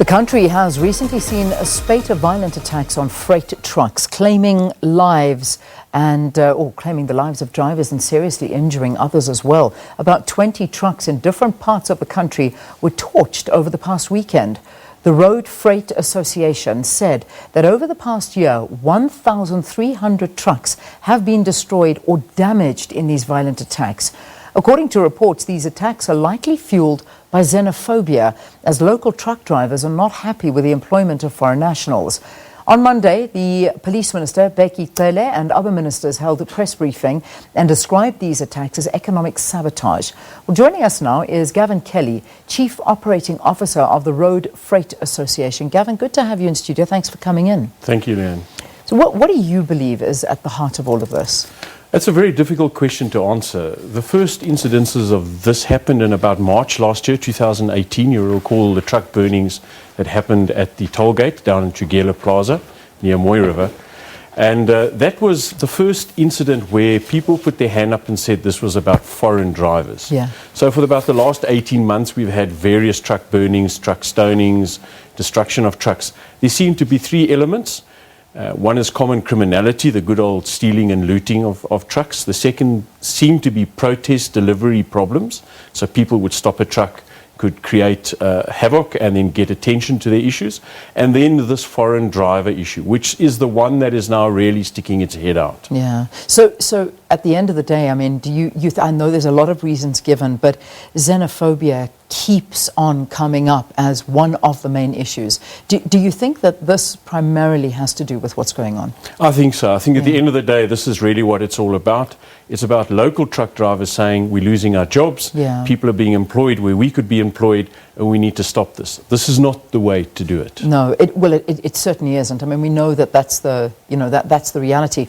The country has recently seen a spate of violent attacks on freight trucks, claiming the lives of drivers and seriously injuring others as well. About 20 trucks in different parts of the country were torched over the past weekend. The Road Freight Association said that over the past year, 1,300 trucks have been destroyed or damaged in these violent attacks. According to reports, these attacks are likely fueled by xenophobia, as local truck drivers are not happy with the employment of foreign nationals. On Monday, the Police Minister, Bheki Cele, and other ministers held a press briefing and described these attacks as economic sabotage. Well, joining us now is Gavin Kelly, Chief Operating Officer of the Road Freight Association. Gavin, good to have you in studio. Thanks for coming in. Thank you, Leanne. So what do you believe is at the heart of all of this? That's a very difficult question to answer. The first incidences of this happened in about March last year, 2018. You'll recall the truck burnings that happened at the toll gate down in Gavin Plaza near Moy River. And that was the first incident where people put their hand up and said this was about foreign drivers. Yeah. So for about the last 18 months, we've had various truck burnings, truck stonings, destruction of trucks. There seem to be three elements. One is common criminality, the good old stealing and looting of trucks. The second seemed to be protest delivery problems. So people would stop a truck, could create havoc and then get attention to their issues. And then this foreign driver issue, which is the one that is now really sticking its head out. Yeah. So at the end of the day, I mean, I know there's a lot of reasons given, but xenophobia keeps on coming up as one of the main issues. Do you think that this primarily has to do with what's going on? I think so. I think at the end of the day, this is really what it's all about. It's about local truck drivers saying we're losing our jobs, people are being employed where we could be employed, and we need to stop this. This is not the way to do it. No, it certainly isn't. I mean, we know that that's the reality.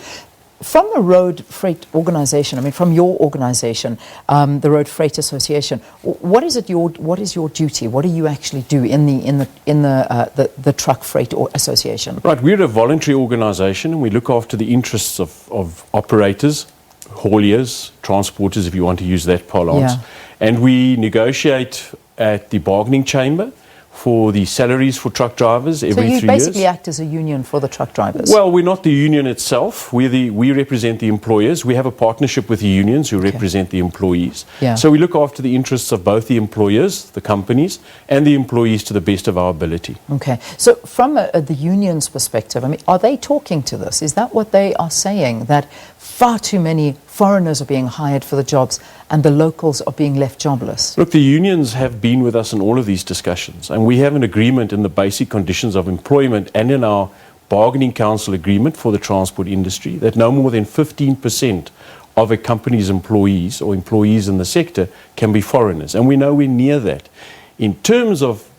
From the Road Freight Organization, I mean, from your organization, the Road Freight Association, what is your duty? What do you actually do in the Truck Freight Association? Right, we're a voluntary organization, and we look after the interests of operators, hauliers, transporters, if you want to use that parlance. Yeah. And we negotiate at the bargaining chamber for the salaries for truck drivers every 3 years. So you basically act as a union for the truck drivers? Well, we're not the union itself. We represent the employers. We have a partnership with the unions who represent the employees. Yeah. So we look after the interests of both the employers, the companies, and the employees to the best of our ability. Okay. So from the union's perspective, I mean, are they talking to this? Is that what they are saying, that far too many foreigners are being hired for the jobs and the locals are being left jobless? Look, the unions have been with us in all of these discussions, and we have an agreement in the basic conditions of employment and in our bargaining council agreement for the transport industry that no more than 15% of a company's employees or employees in the sector can be foreigners, and we know we're near that. In terms of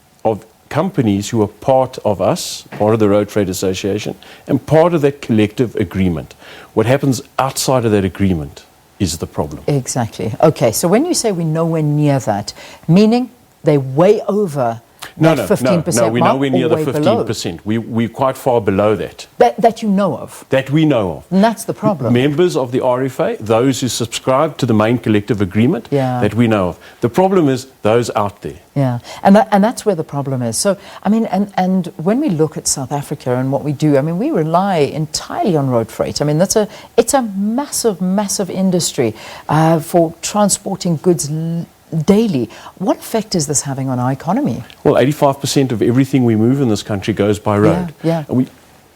companies who are part of us, part of the Road Freight Association, and part of that collective agreement, what happens outside of that agreement is the problem. Exactly. Okay, so when you say we're nowhere near that, meaning they're way over that 15% No, we're mark, nowhere near or the way 15%. We're quite far below that. That you know of? That we know of. And that's the problem. Members of the RFA, those who subscribe to the main collective agreement, that we know of. The problem is those out there. Yeah, and that's where the problem is. So, I mean, and when we look at South Africa and what we do, I mean, we rely entirely on road freight. I mean, it's a massive, massive industry for transporting goods daily. What effect is this having on our economy? Well, 85% of everything we move in this country goes by road. Yeah. And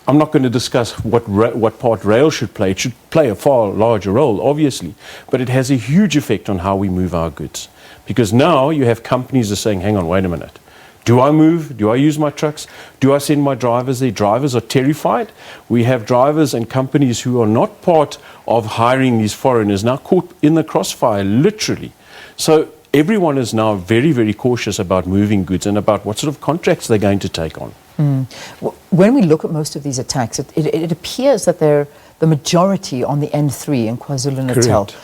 I'm not going to discuss what part rail should play. It should play a far larger role, obviously, but it has a huge effect on how we move our goods. Because now you have companies that are saying, hang on, wait a minute. Do I move? Do I use my trucks? Do I send my drivers there? Drivers are terrified. We have drivers and companies who are not part of hiring these foreigners now caught in the crossfire, literally. So everyone is now very, very cautious about moving goods and about what sort of contracts they're going to take on. When we look at most of these attacks, it appears that they're the majority on the N3 in KwaZulu-Natal. Correct.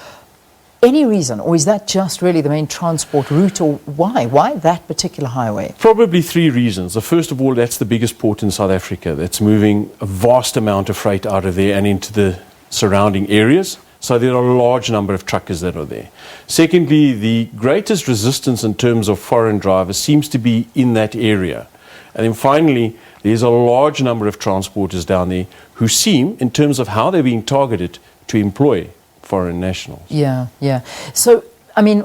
Any reason, or is that just really the main transport route, or why? Why that particular highway? Probably three reasons. First of all, that's the biggest port in South Africa that's moving a vast amount of freight out of there and into the surrounding areas. So there are a large number of truckers that are there. Secondly, the greatest resistance in terms of foreign drivers seems to be in that area. And then finally, there's a large number of transporters down there who seem, in terms of how they're being targeted, to employ foreign nationals. Yeah, yeah. So, I mean,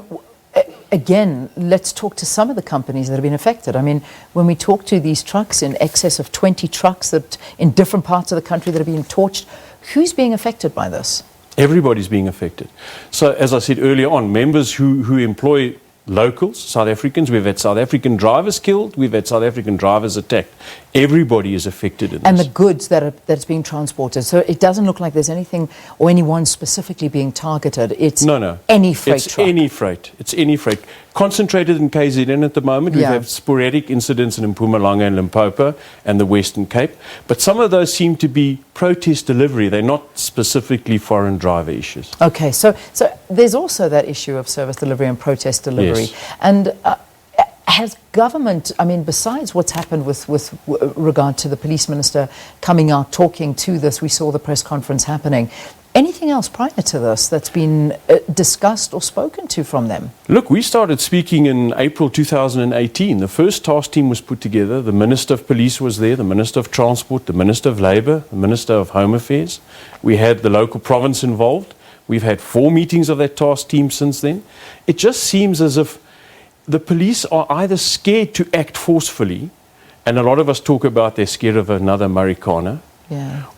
again, let's talk to some of the companies that have been affected. I mean, when we talk to these trucks, in excess of 20 trucks that in different parts of the country that are being torched, who's being affected by this? Everybody's being affected. So, as I said earlier on, members who employ locals, South Africans, we've had South African drivers killed, we've had South African drivers attacked. Everybody is affected in and this. The goods that's being transported. So it doesn't look like there's anything or anyone specifically being targeted. It's any freight truck. It's any freight. Concentrated in KZN at the moment. We have sporadic incidents in Mpumalanga and Limpopo and the Western Cape. But some of those seem to be protest delivery. They're not specifically foreign driver issues. Okay, so there's also that issue of service delivery and protest delivery. Yes. And has government, I mean, besides what's happened with regard to the police minister coming out talking to this, we saw the press conference happening, anything else prior to this that's been discussed or spoken to from them? Look, we started speaking in April 2018. The first task team was put together. The Minister of Police was there, the Minister of Transport, the Minister of Labour, the Minister of Home Affairs. We had the local province involved. We've had 4 meetings of that task team since then. It just seems as if the police are either scared to act forcefully, and a lot of us talk about they're scared of another Marikana,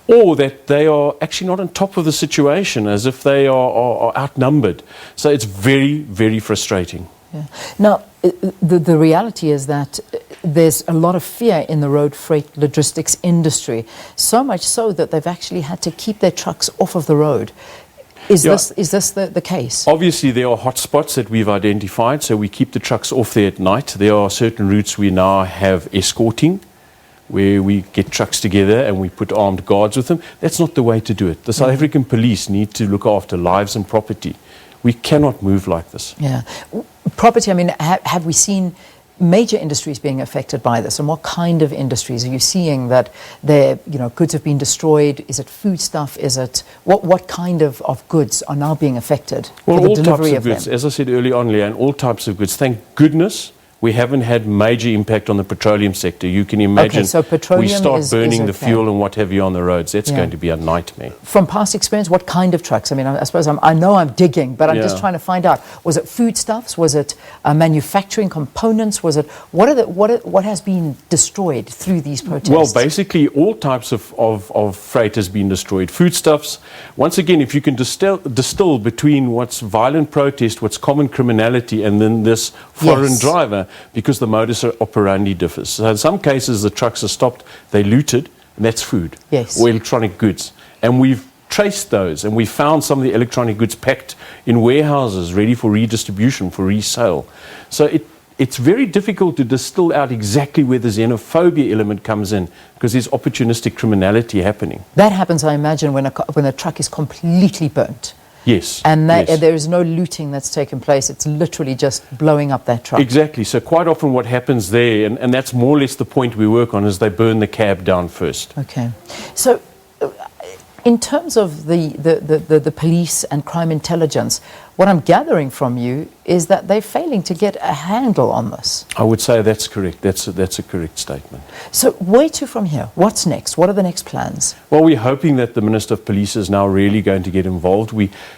or that they are actually not on top of the situation, as if they are outnumbered. So it's very, very frustrating. Yeah. Now, the reality is that there's a lot of fear in the road freight logistics industry, so much so that they've actually had to keep their trucks off of the road. Is this the case? Obviously, there are hot spots that we've identified, so we keep the trucks off there at night. There are certain routes we now have escorting, where we get trucks together and we put armed guards with them. That's not the way to do it. The South African police need to look after lives and property. We cannot move like this. Yeah. Property, I mean, have we seen major industries being affected by this, and what kind of industries are you seeing that their goods have been destroyed? Is it foodstuff? Is it what kind of goods are now being affected? Well, for the all delivery types of goods, as I said early on, Leanne, all types of goods. Thank goodness we haven't had major impact on the petroleum sector. You can imagine so petroleum we start burning the okay. fuel and what have you on the roads. That's going to be a nightmare. From past experience, what kind of trucks? I mean, I suppose I know I'm digging, but I'm just trying to find out. Was it foodstuffs? Was it manufacturing components? Was it what has been destroyed through these protests? Well, basically all types of freight has been destroyed. Foodstuffs. Once again, if you can distill between what's violent protest, what's common criminality, and then this foreign driver, because the modus operandi differs. So in some cases, the trucks are stopped, they're looted, and that's food or electronic goods. And we've traced those, and we found some of the electronic goods packed in warehouses, ready for redistribution, for resale. So it's very difficult to distill out exactly where the xenophobia element comes in, because there's opportunistic criminality happening. That happens, I imagine, when a truck is completely burnt. Yes. And there is no looting that's taken place. It's literally just blowing up that truck. Exactly. So quite often what happens there, and that's more or less the point we work on, is they burn the cab down first. Okay. So in terms of the police and crime intelligence, what I'm gathering from you is that they're failing to get a handle on this. I would say that's correct. That's a correct statement. So where to from here? What's next? What are the next plans? Well, we're hoping that the Minister of Police is now really going to get involved.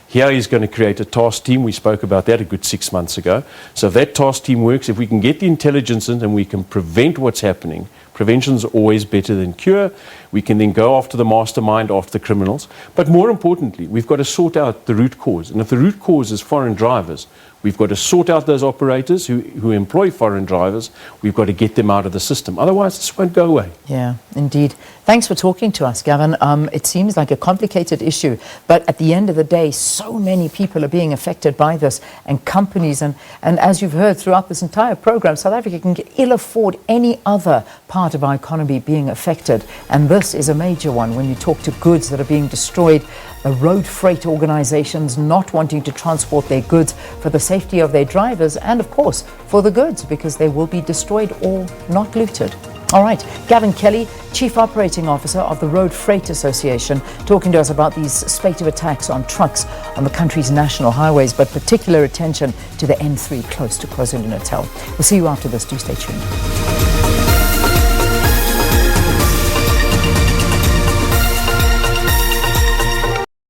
Here he's going to create a task team. We spoke about that a good 6 months ago. So if that task team works, if we can get the intelligence in and we can prevent what's happening, prevention is always better than cure. We can then go after the mastermind, after the criminals. But more importantly, we've got to sort out the root cause. And if the root cause is foreign drivers, we've got to sort out those operators who employ foreign drivers. We've got to get them out of the system. Otherwise, this won't go away. Yeah, indeed. Thanks for talking to us, Gavin. It seems like a complicated issue, but at the end of the day, so many people are being affected by this, and companies, and as you've heard throughout this entire program, South Africa can ill afford any other part of our economy being affected, and this is a major one when you talk to goods that are being destroyed, road freight organizations not wanting to transport their goods for the safety of their drivers, and of course for the goods, because they will be destroyed or not looted. All right, Gavin Cele, Chief Operating Officer of the Road Freight Association, talking to us about these spate of attacks on trucks on the country's national highways, but particular attention to the N3 close to KwaZulu-Natal. We'll see you after this. Do stay tuned.